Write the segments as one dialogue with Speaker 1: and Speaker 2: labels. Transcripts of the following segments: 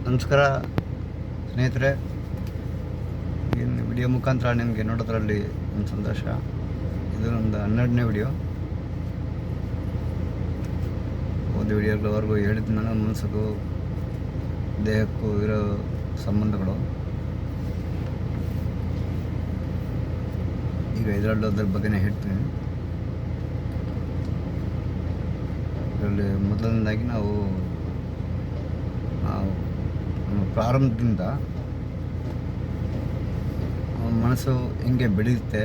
Speaker 1: ನಮಸ್ಕಾರ ಸ್ನೇಹಿತರೆ. ಇನ್ನು ವಿಡಿಯೋ ಮುಖಾಂತರ ನಿಮಗೆ ನೋಡೋದ್ರಲ್ಲಿ ಒಂದು ಸಂತೋಷ. ಇದು ನಮ್ಮದು 12ನೇ ವಿಡಿಯೋ. ಒಂದು ವಿಡಿಯೋಗಳವರೆಗೂ ಹೇಳಿದ್ದು ನನ್ನ ಮನಸ್ಸಿಗೂ ದೇಹಕ್ಕೂ ಇರೋ ಸಂಬಂಧಗಳು. ಈಗ ಇದರಲ್ಲಿ ಅದ್ರ ಬಗ್ಗೆನೇ ಹೇಳ್ತೀನಿ. ಇದರಲ್ಲಿ ಮೊದಲನೇದಾಗಿ ನಾವು ಪ್ರಾರಂಭದಿಂದ ಮನಸ್ಸು ಹೆಂಗೆ ಬೆಳೆಯುತ್ತೆ,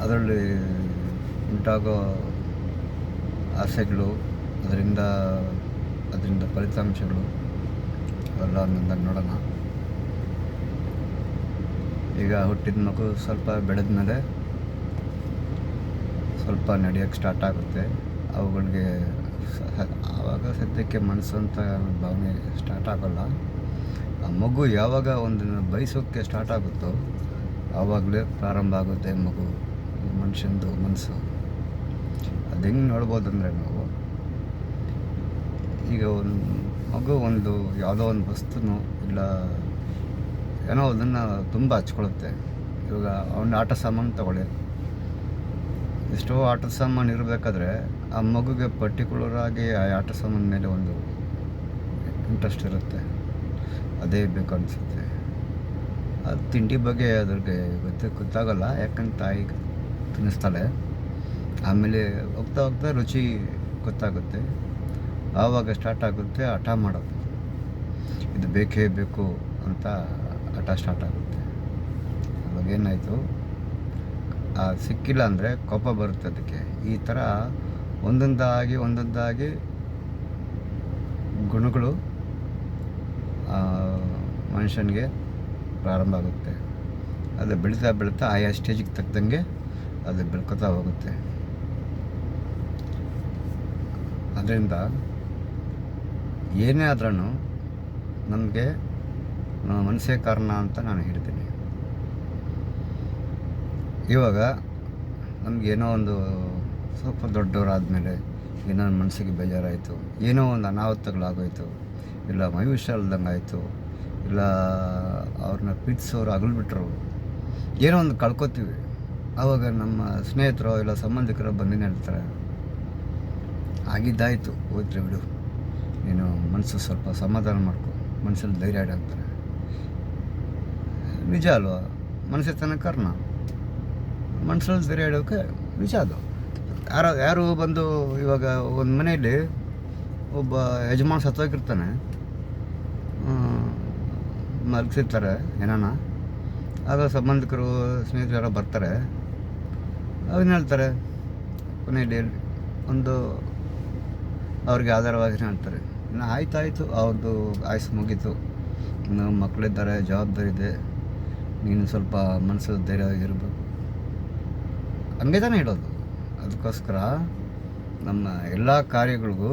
Speaker 1: ಅದರಲ್ಲಿ ಉಂಟಾಗೋ ಆಸೆಗಳು, ಅದರಿಂದ ಫಲಿತಾಂಶಗಳು ಅವೆಲ್ಲ ಒಂದೊಂದಾಗಿ ನೋಡೋಣ. ಈಗ ಹುಟ್ಟಿದ ಮಗು ಸ್ವಲ್ಪ ಬೆಳೆದ ಮೇಲೆ ಸ್ವಲ್ಪ ನಡೆಯೋಕ್ಕೆ ಸ್ಟಾರ್ಟ್ ಆಗುತ್ತೆ. ಅವುಗಳಿಗೆ ಆವಾಗ ಸದ್ಯಕ್ಕೆ ಮನಸ್ಸು ಅಂತ ಭಾವನೆ ಸ್ಟಾರ್ಟ್ ಆಗೋಲ್ಲ. ಆ ಮಗು ಯಾವಾಗ ಒಂದನ್ನು ಬಯಸೋಕ್ಕೆ ಸ್ಟಾರ್ಟ್ ಆಗುತ್ತೋ ಆವಾಗಲೇ ಪ್ರಾರಂಭ ಆಗುತ್ತೆ ಮನುಷ್ಯಂದು ಮನಸ್ಸು. ಅದು ಹೆಂಗೆ ನೋಡ್ಬೋದಂದರೆ, ನಾವು ಈಗ ಒಂದು ಮಗು ಯಾವುದೋ ಒಂದು ವಸ್ತುನೋ ಇಲ್ಲ ಏನೋ ಅದನ್ನು ತುಂಬ ಹಚ್ಕೊಳ್ಳುತ್ತೆ. ಇವಾಗ ಅವನ ಆಟ ಸಾಮಾನು ತಗೊಳ್ಳಿ. ಎಷ್ಟೋ ಆಟದ ಸಾಮಾನು ಇರಬೇಕಾದ್ರೆ ಆ ಮಗುಗೆ ಪರ್ಟಿಕ್ಯುಲರಾಗಿ ಆ ಆಟ ಸಾಮಾನು ಮೇಲೆ ಒಂದು ಇಂಟ್ರೆಸ್ಟ್ ಇರುತ್ತೆ, ಅದೇ ಬೇಕು ಅನಿಸುತ್ತೆ. ಅದು ತಿಂಡಿ ಬಗ್ಗೆ ಅದ್ರಿಗೆ ಗೊತ್ತಾಗಲ್ಲ, ಯಾಕಂದ್ರೆ ತಾಯಿ ತಿನ್ನಿಸ್ತಾಳೆ. ಆಮೇಲೆ ಹೋಗ್ತಾ ಹೋಗ್ತಾ ರುಚಿ ಗೊತ್ತಾಗುತ್ತೆ. ಆವಾಗ ಸ್ಟಾರ್ಟ್ ಆಗುತ್ತೆ ಹಠ ಮಾಡೋದು. ಇದು ಬೇಕೇ ಬೇಕು ಅಂತ ಹಠ ಸ್ಟಾರ್ಟ್ ಆಗುತ್ತೆ. ಅವಾಗ ಏನಾಯಿತು, ಸಿಕ್ಕಿಲ್ಲ ಅಂದರೆ ಕೋಪ ಬರುತ್ತೆ ಅದಕ್ಕೆ. ಈ ಥರ ಒಂದೊಂದಾಗಿ ಗುಣಗಳು ಮನುಷ್ಯನಿಗೆ ಪ್ರಾರಂಭ ಆಗುತ್ತೆ. ಅದು ಬೆಳೀತಾ ಆಯಾ ಸ್ಟೇಜಿಗೆ ತಕ್ಕಂಗೆ ಅದು ಬೆಳ್ಕೊತಾ ಹೋಗುತ್ತೆ. ಅದರಿಂದ ಏನೇ ಆದ್ರೂ ನಮಗೆ ನಮ್ಮ ಮನಸ್ಸೇ ಕಾರಣ ಅಂತ ನಾನು ಹೇಳ್ತೀನಿ. ಇವಾಗ ನಮಗೇನೋ ಒಂದು ಸ್ವಲ್ಪ ದೊಡ್ಡವರಾದಮೇಲೆ ಏನೋ ಒಂದು ಮನಸ್ಸಿಗೆ ಬೇಜಾರಾಯಿತು, ಏನೋ ಒಂದು ಅನಾಹುತಗಳಾಗೋಯ್ತು, ಇಲ್ಲ ಮೈ ಹುಷಾರಿಲ್ದಂಗೆ ಆಯಿತು, ಇಲ್ಲ ಅವ್ರನ್ನ ಪ್ರೀತಿಸೋರು ಅಗಲ್ಬಿಟ್ರು, ಏನೋ ಒಂದು ಕಳ್ಕೊತೀವಿ. ಆವಾಗ ನಮ್ಮ ಸ್ನೇಹಿತರು ಇಲ್ಲ ಸಂಬಂಧಿಕರು ಬಂದಿನ ಹೇಳ್ತಾರೆ, ಆಗಿದ್ದಾಯಿತು ಹೋದ್ರೆ ಬಿಡು, ನೀನು ಮನಸ್ಸು ಸ್ವಲ್ಪ ಸಮಾಧಾನ ಮಾಡ್ಕೊ, ಮನಸ್ಸಲ್ಲಿ ಧೈರ್ಯ ಇಡು ಅಂತಾರೆ. ನಿಜ ಅಲ್ವಾ? ಮನಸ್ಸೇ ತನ್ನ ಕಾರಣ. ಮನಸ್ಸಲ್ಲಿ ಧೈರ್ಯ ಇಡೋಕ್ಕೆ ನಿಜ ಅದು. ಯಾರು ಬಂದು ಇವಾಗ ಒಂದು ಮನೆಯಲ್ಲಿ ಒಬ್ಬ ಯಜಮಾನ ಸತ್ತೋಗಿರ್ತಾನೆ, ಮಲಗಿಸಿರ್ತಾರೆ ಏನಾನ. ಆಗ ಸಂಬಂಧಿಕರು ಸ್ನೇಹಿತರು ಯಾರೋ ಬರ್ತಾರೆ, ಅದನ್ನ ಹೇಳ್ತಾರೆ ಕೊನೆಯಲ್ಲಿ ಒಂದು ಅವ್ರಿಗೆ ಆಧಾರವಾಗಿ ಹೇಳ್ತಾರೆ, ಇನ್ನು ಆಯ್ತಾಯಿತು, ಅವ್ರದ್ದು ಆಯಸ್ಸು ಮುಗೀತು, ಇನ್ನು ಮಕ್ಕಳಿದ್ದಾರೆ, ಜವಾಬ್ದಾರಿ ಇದೆ, ನೀನು ಸ್ವಲ್ಪ ಮನಸ್ಸು ಧೈರ್ಯವಾಗಿರ್ಬೇಕು, ಹಂಗೆ ತಾನೇ ಹೇಳೋದು. ಅದಕ್ಕೋಸ್ಕರ ನಮ್ಮ ಎಲ್ಲ ಕಾರ್ಯಗಳಿಗೂ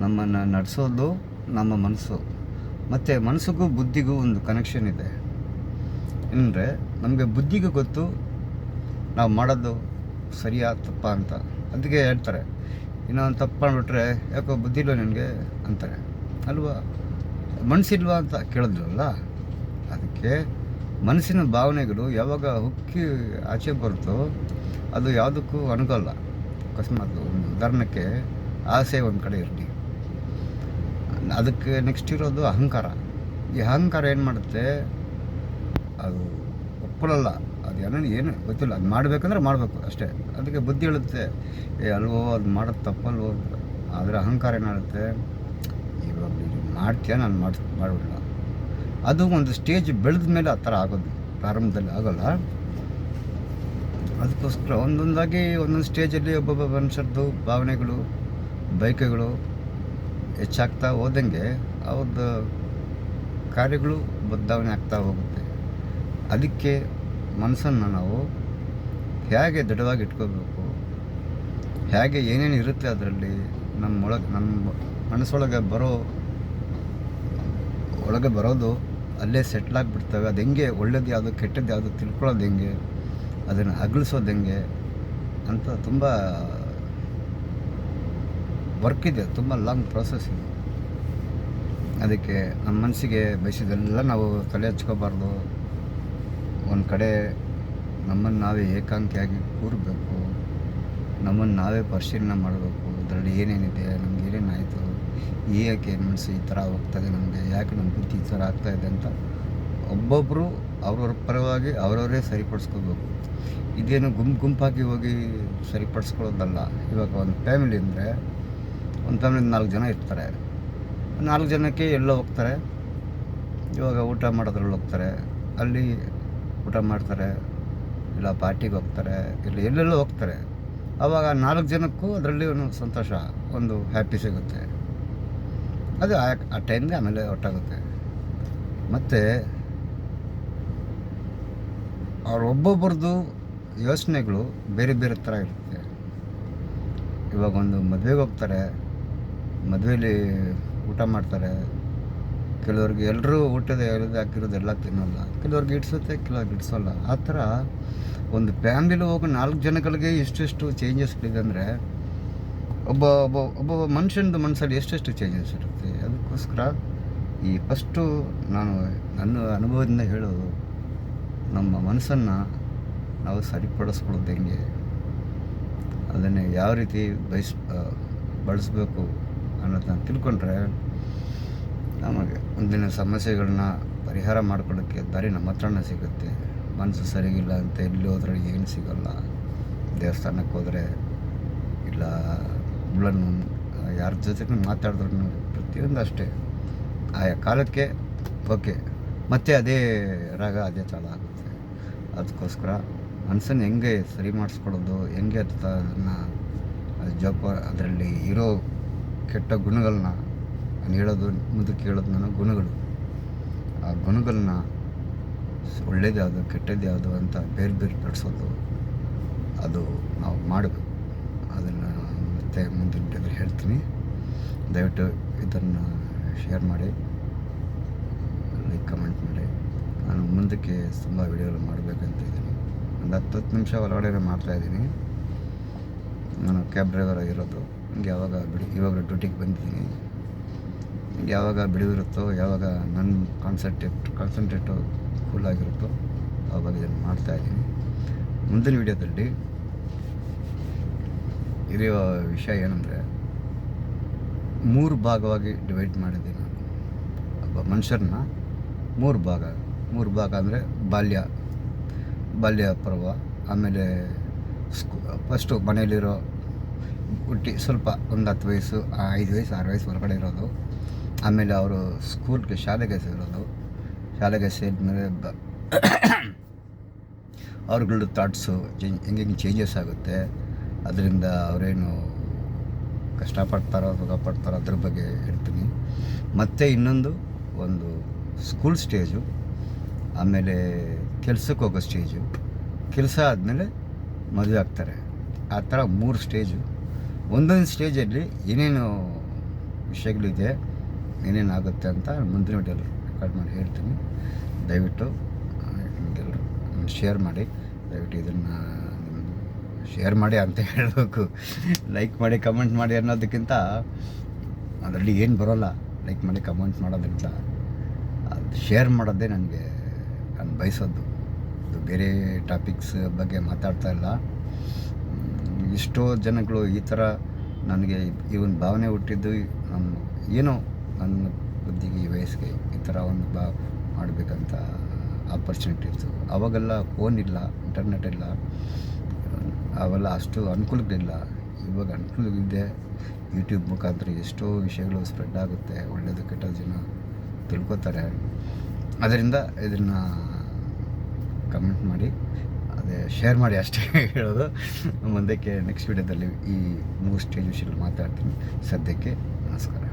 Speaker 1: ನಮ್ಮನ್ನು ನಡೆಸೋದು ನಮ್ಮ ಮನಸ್ಸು. ಮತ್ತು ಮನಸ್ಸಿಗೂ ಬುದ್ಧಿಗೂ ಒಂದು ಕನೆಕ್ಷನ್ ಇದೆ. ಅಂದರೆ ನಮಗೆ ಬುದ್ಧಿಗೂ ಗೊತ್ತು ನಾವು ಮಾಡೋದು ಸರಿಯಾ ತಪ್ಪ ಅಂತ. ಅದಕ್ಕೆ ಹೇಳ್ತಾರೆ, ಇನ್ನೊಂದು ತಪ್ಪು ಮಾಡಿಬಿಟ್ರೆ ಯಾಕೋ ಬುದ್ಧಿ ಇಲ್ವ ನನಗೆ ಅಂತಾರೆ ಅಲ್ವಾ. ಮನಸ್ಸಿಲ್ವಾ ಅಂತ ಕೇಳಿದ್ರಲ್ಲ. ಅದಕ್ಕೆ ಮನಸ್ಸಿನ ಭಾವನೆಗಳು ಯಾವಾಗ ಹುಕ್ಕಿ ಆಚೆ ಬರುತ್ತೋ ಅದು ಯಾವುದಕ್ಕೂ ಅನುಗಲ್ಲ. ಅಕಸ್ಮಾತ್ ಒಂದು ಉದಾಹರಣಕ್ಕೆ ಆಸೆ ಒಂದು ಕಡೆ ಇರಲಿ, ಅದಕ್ಕೆ ನೆಕ್ಸ್ಟ್ ಇರೋದು ಅಹಂಕಾರ. ಈ ಅಹಂಕಾರ ಏನು ಮಾಡುತ್ತೆ, ಅದು ಒಪ್ಪಲ್ಲ. ಅದು ಏನು ಗೊತ್ತಿಲ್ಲ, ಅದು ಮಾಡಬೇಕಂದ್ರೆ ಮಾಡಬೇಕು ಅಷ್ಟೇ. ಅದಕ್ಕೆ ಬುದ್ಧಿ ಹೇಳುತ್ತೆ, ಅಲ್ವೋ ಅದು ಮಾಡೋದು ತಪ್ಪಲ್ವೋ ಅಂತ. ಆದರೆ ಅಹಂಕಾರ ಏನಾಗುತ್ತೆ, ಇವಾಗ ನೀನು ಮಾಡ್ತೀಯ, ನಾನು ಮಾಡಬಿಡಲ್ಲ. ಅದು ಒಂದು ಸ್ಟೇಜ್ ಬೆಳೆದ ಮೇಲೆ ಆ ಥರ ಆಗೋದು, ಪ್ರಾರಂಭದಲ್ಲಿ ಆಗೋಲ್ಲ. ಅದಕ್ಕೋಸ್ಕರ ಒಂದೊಂದು ಸ್ಟೇಜಲ್ಲಿ ಒಬ್ಬೊಬ್ಬ ಮನುಷ್ಯರದ್ದು ಭಾವನೆಗಳು, ಬಯಕೆಗಳು ಹೆಚ್ಚಾಗ್ತಾ ಹೋದಂಗೆ ಅವ್ರದ್ದು ಕಾರ್ಯಗಳು ಬದಲಾವಣೆ ಆಗ್ತಾ ಹೋಗುತ್ತೆ. ಅದಕ್ಕೆ ಮನಸ್ಸನ್ನು ನಾವು ಹೇಗೆ ದೃಢವಾಗಿ ಇಟ್ಕೋಬೇಕು, ಹೇಗೆ ಏನೇನು ಇರುತ್ತೆ ಅದರಲ್ಲಿ ನಮ್ಮ ಮನಸ್ಸೊಳಗೆ ಒಳಗೆ ಬರೋದು ಅಲ್ಲೇ ಸೆಟ್ಲಾಗಿಬಿಡ್ತವೆ. ಅದು ಹೆಂಗೆ ಒಳ್ಳೇದು ಯಾವುದು ಕೆಟ್ಟದ್ದು ಯಾವುದು ತಿಳ್ಕೊಳ್ಳೋದು ಹೆಂಗೆ, ಅದನ್ನು ಅಗಲಿಸೋದು ಹೆಂಗೆ ಅಂತ ತುಂಬ ವರ್ಕ್ ಇದೆ, ತುಂಬ ಲಾಂಗ್ ಪ್ರೋಸೆಸ್ ಇದೆ. ಅದಕ್ಕೆ ನಮ್ಮ ಮನಸ್ಸಿಗೆ ಬಯಸಿದೆಲ್ಲ ನಾವು ತಲೆ ಹಚ್ಕೋಬಾರ್ದು. ಒಂದು ಕಡೆ ನಮ್ಮನ್ನು ನಾವೇ ಏಕಾಂಗಿಯಾಗಿ ಕೂರಬೇಕು, ನಮ್ಮನ್ನು ನಾವೇ ಪರಿಶೀಲನೆ ಮಾಡಬೇಕು. ಅದರಲ್ಲಿ ಏನೇನಿದೆ, ನಮ್ಗೆ ಏನೇನಾಯಿತು, ಏಕೆ ಮನಸ್ಸು ಈ ಥರ ಹೋಗ್ತದೆ, ನಮಗೆ ಯಾಕೆ ನಮ್ಮ ಬುದ್ಧಿ ಈ ಥರ ಆಗ್ತಾಯಿದೆ ಅಂತ ಒಬ್ಬೊಬ್ಬರು ಅವ್ರವ್ರ ಪರವಾಗಿ ಅವರವರೇ ಸರಿಪಡಿಸ್ಕೋಬೇಕು. ಇದೇನು ಗುಂಪಾಗಿ ಹೋಗಿ ಸರಿಪಡಿಸ್ಕೊಳ್ಳೋದಲ್ಲ. ಇವಾಗ ಒಂದು ಫ್ಯಾಮಿಲಿ ಅಂದರೆ ಒಂದು ಫ್ಯಾಮಿಲಿ 4 ಜನ ಇರ್ತಾರೆ. 4 ಜನಕ್ಕೆ ಎಲ್ಲೋ ಹೋಗ್ತಾರೆ. ಇವಾಗ ಊಟ ಮಾಡೋದ್ರಲ್ಲಿ ಹೋಗ್ತಾರೆ, ಅಲ್ಲಿ ಊಟ ಮಾಡ್ತಾರೆ, ಇಲ್ಲ ಪಾರ್ಟಿಗೆ ಹೋಗ್ತಾರೆ, ಇಲ್ಲ ಎಲ್ಲೆಲ್ಲೋ ಹೋಗ್ತಾರೆ. ಆವಾಗ 4 ಜನಕ್ಕೂ ಅದರಲ್ಲಿ ಒಂದು ಸಂತೋಷ, ಒಂದು ಹ್ಯಾಪಿ ಸಿಗುತ್ತೆ. ಅದು ಆ ಟೈಮ್ಗೆ ಆಮೇಲೆ ಒಟ್ಟಾಗುತ್ತೆ. ಮತ್ತು ಒಬ್ಬೊಬ್ರದ್ದು ಯೋಚನೆಗಳು ಬೇರೆ ಬೇರೆ ಥರ ಇರುತ್ತೆ. ಇವಾಗ ಒಂದು ಮದುವೆಗೆ ಹೋಗ್ತಾರೆ, ಮದುವೆಯಲ್ಲಿ ಊಟ ಮಾಡ್ತಾರೆ. ಕೆಲವ್ರಿಗೆ ಎಲ್ಲರೂ ಊಟದ ಹಾಕಿರೋದೆಲ್ಲ ತಿನ್ನೋಲ್ಲ, ಕೆಲವ್ರಿಗೆ ಇಡ್ಸುತ್ತೆ, ಕೆಲವ್ರಿಗೆ ಇಡ್ಸೋಲ್ಲ. ಆ ಥರ ಒಂದು ಫ್ಯಾಮಿಲಿ ಹೋಗೋ 4 ಜನಗಳಿಗೆ ಎಷ್ಟೆಷ್ಟು ಚೇಂಜಸ್ಗಳಿದೆ ಅಂದರೆ ಒಬ್ಬ ಒಬ್ಬ ಒಬ್ಬ ಮನುಷ್ಯನದು ಮನಸ್ಸಲ್ಲಿ ಎಷ್ಟೆಷ್ಟು ಚೇಂಜಸ್ ಇರುತ್ತೆ. ಅದಕ್ಕೋಸ್ಕರ ಈ ಫಸ್ಟು ನಾನು ನನ್ನ ಅನುಭವದಿಂದ ಹೇಳೋದು, ನಮ್ಮ ಮನಸ್ಸನ್ನು ನಾವು ಸರಿಪಡಿಸ್ಕೊಳ್ಳೋದು ಹೆಂಗೆ, ಅದನ್ನು ಯಾವ ರೀತಿ ಬಳಸಬೇಕು ಅನ್ನೋದನ್ನ ತಿಳ್ಕೊಂಡ್ರೆ ನಮಗೆ ಮುಂದಿನ ಸಮಸ್ಯೆಗಳನ್ನ ಪರಿಹಾರ ಮಾಡ್ಕೊಳ್ಳೋಕ್ಕೆ ದಾರಿ ನಮ್ಮ ಹತ್ರನೇ ಸಿಗುತ್ತೆ. ಮನಸ್ಸು ಸರಿಗಿಲ್ಲ ಅಂತ ಎಲ್ಲಿ ಹೋದ್ರೆ ಏನು ಸಿಗೋಲ್ಲ. ದೇವಸ್ಥಾನಕ್ಕೆ ಹೋದರೆ ಇಲ್ಲ ಒಬ್ಬಳನ್ನು ಯಾರ ಜೊತೆಗೂ ಮಾತಾಡಿದ್ರು ಪ್ರತಿಯೊಂದು ಅಷ್ಟೇ ಆಯಾ ಕಾಲಕ್ಕೆ ಓಕೆ, ಮತ್ತೆ ಅದೇ ರಾಗ ಅದೇ ತಾಳ ಆಗುತ್ತೆ. ಅದಕ್ಕೋಸ್ಕರ ಮನಸ್ಸನ್ನು ಹೆಂಗೆ ಸರಿ ಮಾಡಿಸ್ಕೊಳ್ಳೋದು, ಹೆಂಗೆ ಅದನ್ನು ಅದರಲ್ಲಿ ಇರೋ ಕೆಟ್ಟ ಗುಣಗಳನ್ನ ನಾನು ಹೇಳೋದು, ಮುಂದಕ್ಕೆ ಹೇಳೋದು ನಾನು ಗುಣಗಳು. ಆ ಗುಣಗಳನ್ನ ಒಳ್ಳೇದು ಯಾವುದು ಕೆಟ್ಟದ್ದು ಯಾವುದು ಅಂತ ಬೇರೆ ಪಡಿಸೋದು, ಅದು ನಾವು ಮಾಡಬೇಕು. ಅದನ್ನು ಮತ್ತೆ ಮುಂದಿನ ವಿಡಿಯೋದಲ್ಲಿ ಹೇಳ್ತೀನಿ. ದಯವಿಟ್ಟು ಇದನ್ನು ಶೇರ್ ಮಾಡಿ, ಲೈಕ್ ಕಮೆಂಟ್ ಮಾಡಿ. ನಾನು ಮುಂದಕ್ಕೆ ತುಂಬ ವಿಡಿಯೋಗಳು ಮಾಡಬೇಕಂತ ಇದ್ದೀನಿ. ಒಂದು 10 ನಿಮಿಷ ಒಳಗಡೆ ಮಾಡ್ತಾಯಿದ್ದೀನಿ. ನಾನು ಕ್ಯಾಬ್ ಡ್ರೈವರ್ ಆಗಿರೋದು. ಹಂಗೆ ಯಾವಾಗ ಇವಾಗ ಡ್ಯೂಟಿಗೆ ಬಂದಿದ್ದೀನಿ. ಯಾವಾಗ ಬಿಡುವಿರುತ್ತೋ, ಯಾವಾಗ ನನ್ನ ಕಾನ್ಸಂಟ್ರೇಟು ಕೂಲಾಗಿರುತ್ತೋ ಆವಾಗ ಇದನ್ನು ಮಾಡ್ತಾಯಿದ್ದೀನಿ. ಮುಂದಿನ ವಿಡಿಯೋದಲ್ಲಿ ಇರೋ ವಿಷಯ ಏನಂದರೆ, 3 ಭಾಗವಾಗಿ ಡಿವೈಡ್ ಮಾಡಿದ್ದೀನಿ ನಾನು. ಒಬ್ಬ ಮನುಷ್ಯರನ್ನ 3 ಭಾಗ ಅಂದರೆ ಬಾಲ್ಯ ಪರ್ವ, ಆಮೇಲೆ ಫಸ್ಟು ಮನೇಲಿರೋ ಹುಟ್ಟಿ ಸ್ವಲ್ಪ ಒಂದು 10 ವಯಸ್ಸು, 5 ವಯಸ್ಸು 6 ವಯಸ್ಸು ಹೊರಗಡೆ ಇರೋದು, ಆಮೇಲೆ ಅವರು ಶಾಲೆಗೆ ಸೇರೋದು. ಶಾಲೆಗೆ ಸೇರಿದ್ಮೇಲೆ ಅವ್ರಗಳ ಥಾಟ್ಸು ಹೆಂಗೆ ಚೇಂಜಸ್ ಆಗುತ್ತೆ, ಅದರಿಂದ ಅವರೇನು ಕಷ್ಟಪಡ್ತಾರೋ ಸುಖಪಡ್ತಾರೋ ಅದ್ರ ಬಗ್ಗೆ ಹೇಳ್ತೀನಿ. ಮತ್ತು ಇನ್ನೊಂದು ಒಂದು ಸ್ಕೂಲ್ ಸ್ಟೇಜು, ಆಮೇಲೆ ಕೆಲಸಕ್ಕೆ ಹೋಗೋ ಸ್ಟೇಜು, ಕೆಲಸ ಆದಮೇಲೆ ಮದುವೆ ಆಗ್ತಾರೆ. ಆ ಥರ 3 ಸ್ಟೇಜು. ಒಂದೊಂದು ಸ್ಟೇಜಲ್ಲಿ ಏನೇನು ವಿಷಯಗಳಿದೆ, ಏನೇನಾಗುತ್ತೆ ಅಂತ ಮುಂದಿನ ವಿಡಿಯೋಲಿ ರೆಕಾರ್ಡ್ ಮಾಡಿ ಹೇಳ್ತೀನಿ. ದಯವಿಟ್ಟು ನಿಮಗೆಲ್ಲರೂ ಶೇರ್ ಮಾಡಿ. ದಯವಿಟ್ಟು ಇದನ್ನು ಶೇರ್ ಮಾಡಿ ಅಂತ ಹೇಳಬೇಕು. ಲೈಕ್ ಮಾಡಿ ಕಮೆಂಟ್ ಮಾಡಿ ಅನ್ನೋದಕ್ಕಿಂತ ಅದರಲ್ಲಿ ಏನು ಬರೋಲ್ಲ. ಲೈಕ್ ಮಾಡಿ ಕಮೆಂಟ್ ಮಾಡೋದ್ರಿಂದ ಅದು ಶೇರ್ ಮಾಡೋದೇ ನಾನು ಬಯಸೋದು. ಇದು ಬೇರೆ ಟಾಪಿಕ್ಸ್ ಬಗ್ಗೆ ಮಾತಾಡ್ತಾ ಇಲ್ಲ. ಎಷ್ಟೋ ಜನಗಳು ಈ ಥರ ನನಗೆ ಈ ಒಂದು ಭಾವನೆ ಹುಟ್ಟಿದ್ದು, ಏನೋ ನನ್ನ ಬುದ್ಧಿಗೆ ಈ ವಯಸ್ಸಿಗೆ ಈ ಥರ ಒಂದು ಮಾಡಬೇಕಂತ ಆಪರ್ಚುನಿಟಿ ಇತ್ತು. ಅವಾಗೆಲ್ಲ ಫೋನ್ ಇಲ್ಲ, ಇಂಟರ್ನೆಟ್ ಇಲ್ಲ, ಅವೆಲ್ಲ ಅಷ್ಟು ಅನುಕೂಲಗಳಿಲ್ಲ. ಇವಾಗ ಅನುಕೂಲವಿದೆ. ಯೂಟ್ಯೂಬ್ ಮುಖಾಂತರ ಎಷ್ಟೋ ವಿಷಯಗಳು ಸ್ಪ್ರೆಡ್ ಆಗುತ್ತೆ, ಒಳ್ಳೆಯದು ಕೆಟ್ಟದ್ದು ಜನ ತಿಳ್ಕೊತಾರೆ. ಅದರಿಂದ ಇದನ್ನು ಕಮೆಂಟ್ ಮಾಡಿ, ಅದೇ ಶೇರ್ ಮಾಡಿ ಅಷ್ಟೇ ಹೇಳೋದು. ಮುಂದಕ್ಕೆ ನೆಕ್ಸ್ಟ್ ವಿಡಿಯೋದಲ್ಲಿ ಈ 3 ಸ್ಟೇಜ್ ವಿಷಯದಲ್ಲಿ ಮಾತಾಡ್ತೀನಿ. ಸದ್ಯಕ್ಕೆ ನಮಸ್ಕಾರ.